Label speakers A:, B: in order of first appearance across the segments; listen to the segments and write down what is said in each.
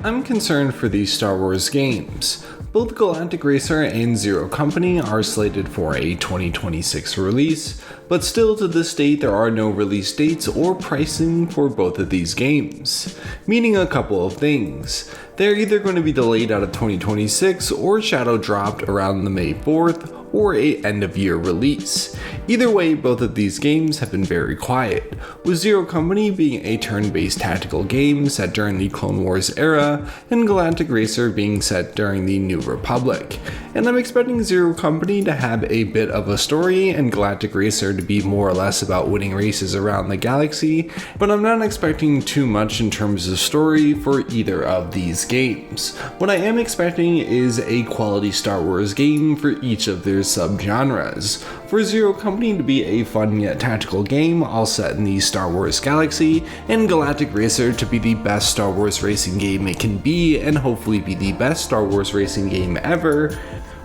A: I'm concerned for these Star Wars games. Both Galactic Racer and Zero Company are slated for a 2026 release, but still to this date there are no release dates or pricing for both of these games, meaning a couple of things. They're either going to be delayed out of 2026 or shadow dropped around the May 4th or a end of year release. Either way, both of these games have been very quiet, with Zero Company being a turn-based tactical game set during the Clone Wars era, and Galactic Racer being set during the New Republic. And I'm expecting Zero Company to have a bit of a story and Galactic Racer to be more or less about winning races around the galaxy, but I'm not expecting too much in terms of story for either of these games. What I am expecting is a quality Star Wars game for each of their subgenres. For Zero Company to be a fun yet tactical game all set in the Star Wars galaxy, and Galactic Racer to be the best Star Wars racing game it can be and hopefully be the best Star Wars racing game ever,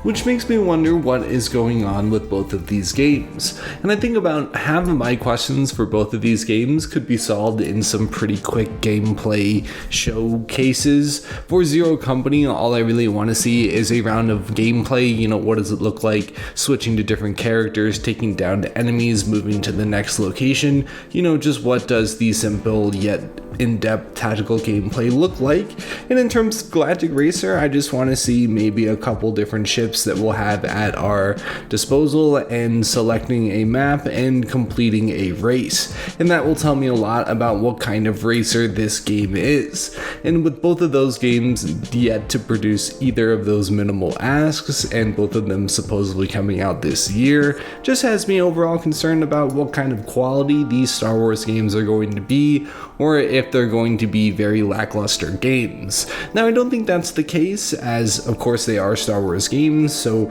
A: which makes me wonder what is going on with both of these games. And I think about half of my questions for both of these games could be solved in some pretty quick gameplay showcases. For Zero Company, all I really want to see is a round of gameplay. What does it look like switching to different characters, taking down enemies, moving to the next location? Just what does the simple yet in-depth tactical gameplay look like? And in terms of Galactic Racer, I just want to see maybe a couple different ships that we'll have at our disposal and selecting a map and completing a race. And that will tell me a lot about what kind of racer this game is. And with both of those games yet to produce either of those minimal asks, and both of them supposedly coming out this year, just has me overall concerned about what kind of quality these Star Wars games are going to be, or if they're going to be very lackluster games. Now, I don't think that's the case, as of course they are Star Wars games, so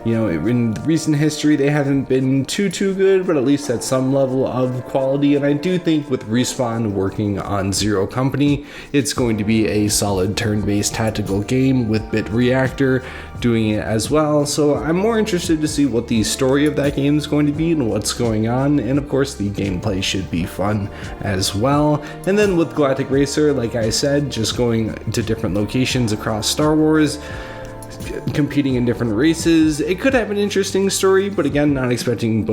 A: in recent history they haven't been too good, but at least at some level of quality. And I do think with Respawn working on Zero Company, it's going to be a solid turn-based tactical game with Bit Reactor doing it as well. So I'm more interested to see what the story of that game is going to be and what's going on, and of course the gameplay should be fun as well. And then with Galactic Racer, like I said, just going to different locations across Star Wars, competing in different races. It could have an interesting story, but again, not expecting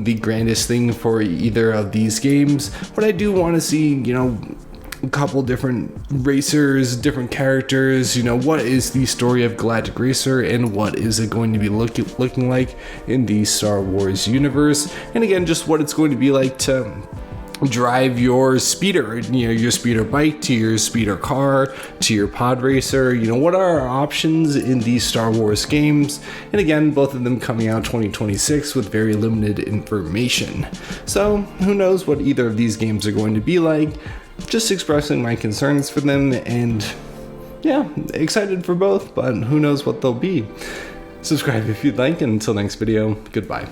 A: the grandest thing for either of these games. But I do want to see, a couple different racers, different characters. What is the story of Galactic Racer and what is it going to be looking like in the Star Wars universe? And again, just what it's going to be like to drive your speeder, your speeder bike to your speeder car to your pod racer. What are our options in these Star Wars games? And again, both of them coming out 2026 with very limited information. So who knows what either of these games are going to be like. Just expressing my concerns for them, and yeah, excited for both, but who knows what they'll be. Subscribe if you'd like, and until next video, goodbye.